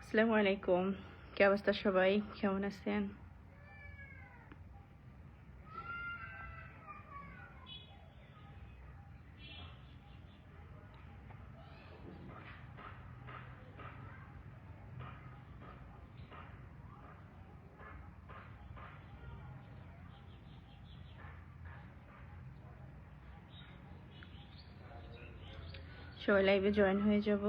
আসসালামু আলাইকুম। কি অবস্থা সবাই? কেমন আছেন? সবাই লাইভে জয়েন হয়ে যাব।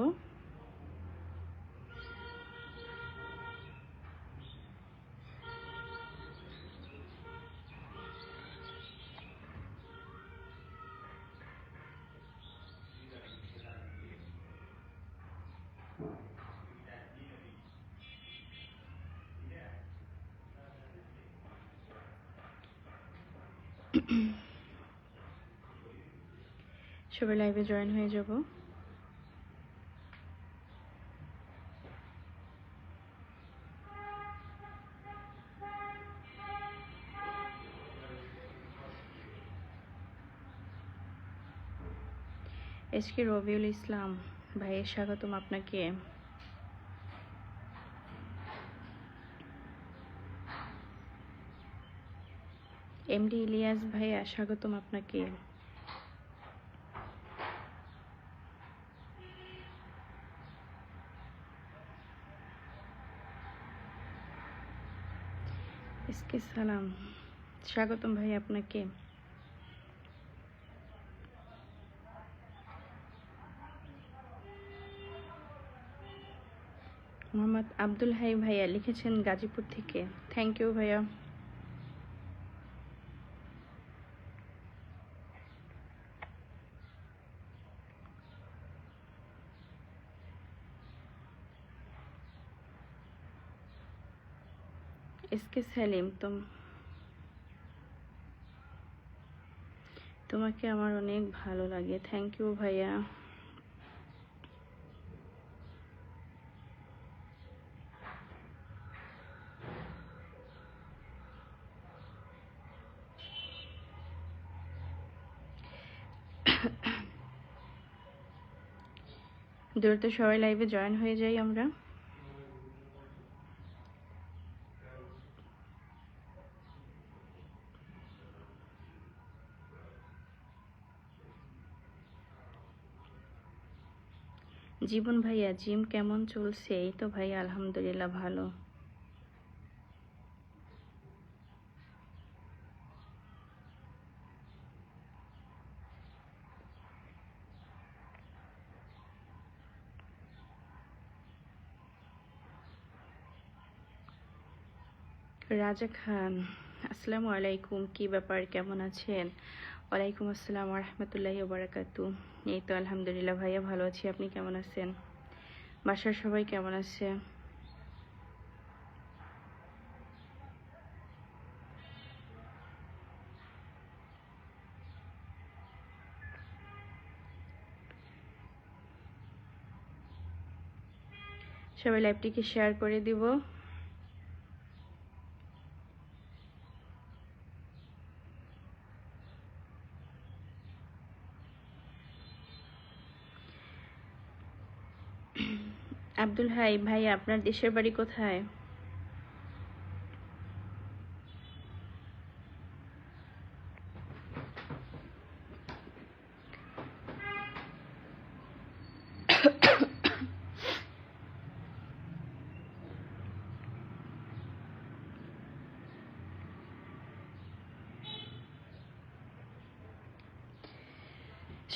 সবাই লাইভে জয়েন হয়ে যাব। এসকে রবিউল ইসলাম ভাইয়ের স্বাগতম আপনাকে। এমডি ইলিয়াস ভাইয়া স্বাগতম আপনাকে। এসকে সালাম স্বাগতম ভাই আপনাকে। মোহাম্মদ আব্দুল হাই ভাইয়া লিখেছেন গাজীপুর থেকে। থ্যাংক ইউ ভাইয়া। এসকে সালিম তোমাকে আমার অনেক ভালো লাগে। থ্যাংক ইউ ভাইয়া। দ্রুত সবাই লাইভে জয়েন হয়ে যাই আমরা। জীবন ভাইয়া জিম কেমন চলছে? এই তো ভাইয়া আলহামদুলিল্লাহ ভালো। রাজা খান আসসালামু আলাইকুম, কি ব্যাপার কেমন আছেন? ওয়ালাইকুম আসসালাম রহমতুল্লাহি বারাকাতু। এই তো আলহামদুলিল্লাহ ভাইয়া ভালো আছি, আপনি কেমন আছেন? বাসার সবাই কেমন আছে? সবাই লাইভটিকে শেয়ার করে দিব। আব্দুল হাই ভাইয়া আপনার দেশের বাড়ি কোথায়?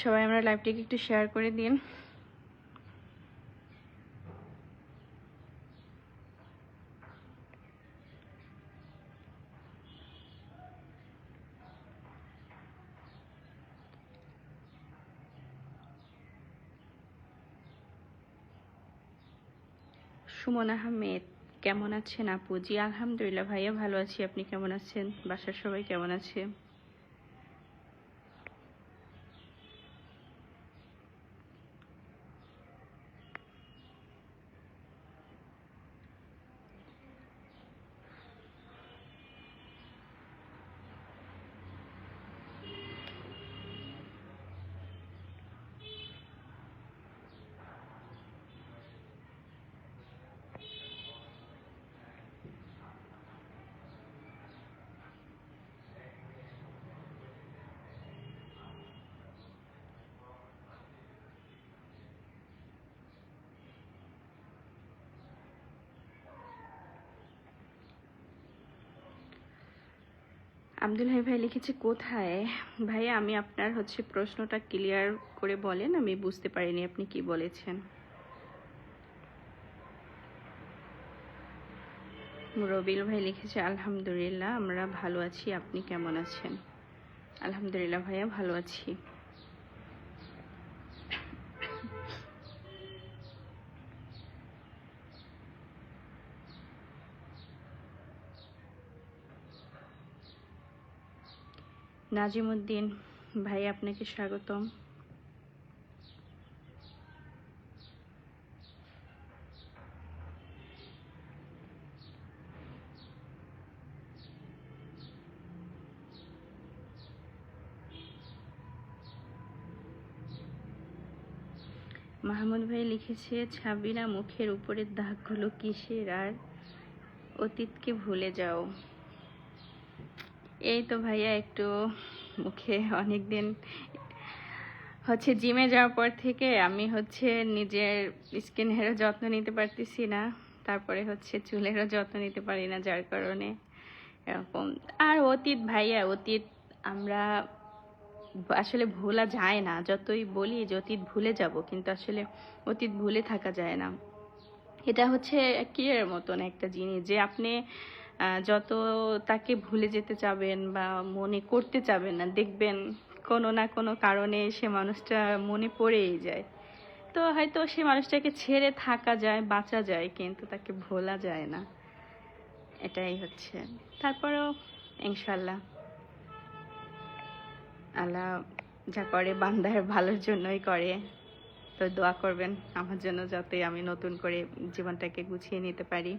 সবাই আমরা লাইভটিকে একটু শেয়ার করে দিন। সুমন আহমেদ কেমন আছেন আপু? জি আলহামদুলিল্লাহ ভাইয়া ভালো আছি, আপনি কেমন আছেন? বাসার সবাই কেমন আছে? আব্দুল হাই ভাই লিখেছে কোথায়। ভাই আমি আপনার প্রশ্নটা ক্লিয়ার করে বলেন, আমি বুঝতে পারিনি আপনি কি বলেছেন। রবিল ভাই লিখেছে আলহামদুলিল্লাহ আমরা ভালো আছি, আপনি কেমন আছেন। আলহামদুলিল্লাহ ভাইয়া ভালো আছি। নাজিমুদ্দিন ভাই আপনাকে স্বাগতম। মাহমুদ ভাই লিখেছে ছাবিনা মুখের উপরের দাগগুলো কিসের আর অতীতকে ভুলে যাও। এই তো ভাইয়া একটু মুখে অনেকদিন জিমে যাওয়ার পর থেকে আমি নিজের স্কিনেরও যত্ন নিতে পারতেছি না, তারপরে চুলেরও যত্ন নিতে পারি না, যার কারণে এরকম। আর অতীত ভাইয়া, অতীত আমরা আসলে ভোলা যায় না, যতই বলি যে অতীত ভুলে যাব, কিন্তু আসলে অতীত ভুলে থাকা যায় না। এটা কি এর মতন একটা জিনিস যে আপনি যত তাকে ভুলে যেতে চাবেন বা মনে করতে চাবেন না, দেখবেন কোনো না কোনো কারণে সে মানুষটা মনে পড়েই যায়। তো হয়তো সে মানুষটাকে ছেড়ে থাকা যায়, বাঁচা যায়, কিন্তু তাকে ভোলা যায় না। এটাই তারপরেও ইনশাল্লাহ আল্লাহ যা করে বান্দার ভালোর জন্যই করে। তো দোয়া করবেন আমার জন্য, যাতে আমি নতুন করে জীবনটাকে গুছিয়ে নিতে পারি।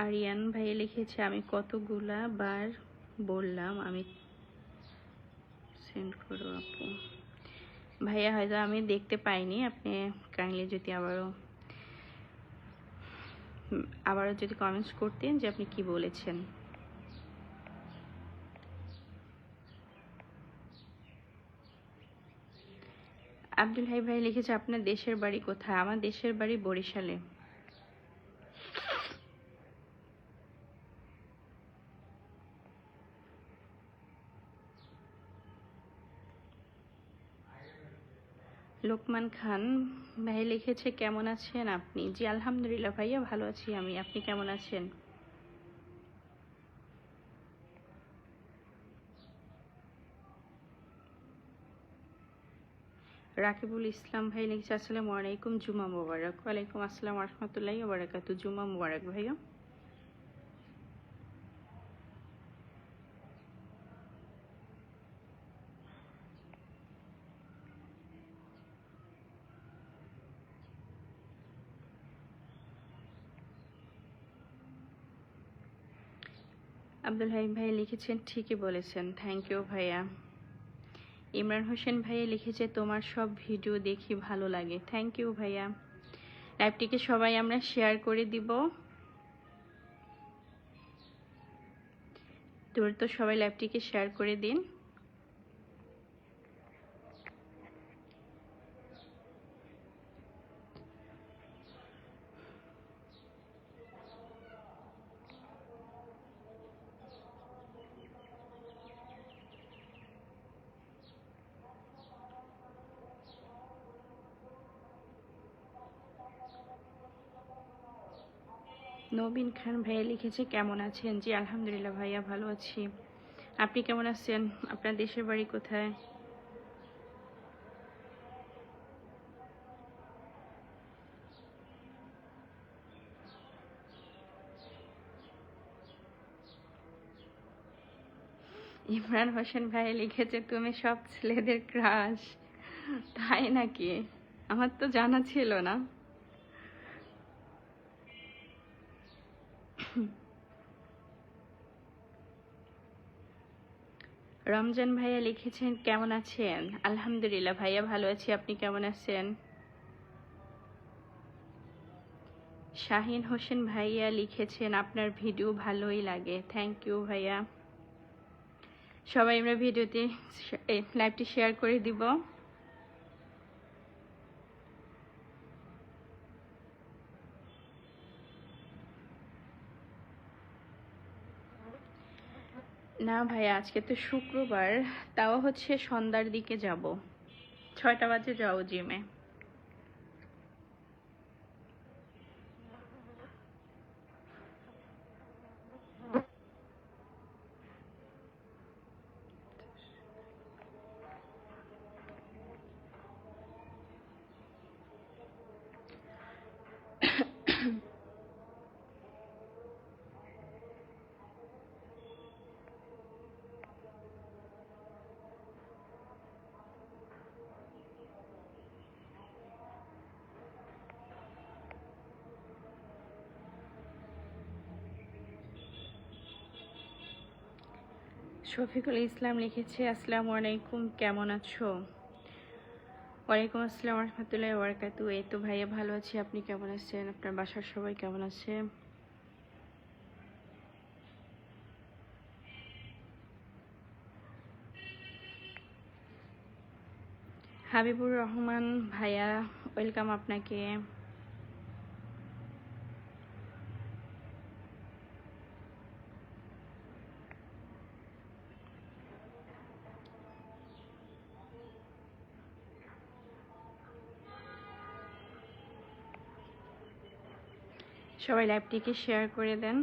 আরিয়ান ভাই লিখেছে আমি কতগুলা বার বললাম আমি সেন্ড করো আপু। ভাইয়া হয়তো আমি দেখতে পাইনি, আপনি কাইন্ডলি যদি আবারও যদি কমেন্টস করতেন যে আপনি কি বলেছেন। আব্দুল হাই ভাই লিখেছে আপনার দেশের বাড়ি কোথায়। আমার দেশের বাড়ি বরিশালে। লোকমান খান ভাই লিখেছে কেমন আছেন আপনি। জি আলহামদুলিল্লাহ ভাইয়া ভালো আছি আমি, আপনি কেমন আছেন। রাকিবুল ইসলাম ভাই লিখেছে আসসালামু আলাইকুম, জুমা মুবারক। ওয়ালাইকুম আসসালাম রহমতুল্লাহি ওয়া বারাকাতুহু, জুমা মুবারক ভাইয়া। আব্দুল হাই ভাই লিখেছেন ঠিকই বলেছেন, থ্যাংক ইউ ভাইয়া। ইমরান হোসেন ভাইয়া লিখেছে তোমার সব ভিডিও দেখি ভালো লাগে, থ্যাংক ইউ ভাইয়া। লাইভটিকে সবাই আমরা শেয়ার করে দিব, দ্রুত সবাই লাইভটিকে শেয়ার করে দিন। নবীন খান ভাইয়া লিখেছে কেমন আছেন। জি আলহামদুলিল্লাহ ভাইয়া ভালো আছি, আপনি কেমন আছেন, আপনার দেশের বাড়ি কোথায়। ইমরান হোসেন ভাই লিখেছে তুমি সব ছেলেদের ক্রাশ, তাই নাকি, আমার তো জানা ছিল না। রমজান ভাইয়া লিখেছেন কেমন আছেন। আলহামদুলিল্লাহ ভাইয়া ভালো আছি, আপনি কেমন আছেন। শাহিন হোসেন ভাইয়া লিখেছেন আপনার ভিডিও ভালোই লাগে, থ্যাংক ইউ ভাইয়া। সবাই আমরা ভিডিওটি লাইভটি শেয়ার করে দিব। না ভাইয়া, আজকে তো শুক্রবার, তাও হচ্ছে সন্ধ্যার দিকে যাব, 6টা বাজে যাও জিমে। শফিকুল ইসলাম লিখেছে, আসসালামু আলাইকুম, কেমন আছো? ওয়ালাইকুম আসসালাম রহমতুল্লাহ ওবরাকাতু। এই তো ভাইয়া ভালো আছি, আপনি কেমন আছেন? আপনার বাসার সবাই কেমন আছে? হাবিবুর রহমান ভাইয়া, ওয়েলকাম আপনাকে। সবাই লাইভটিকে শেয়ার করে দেন।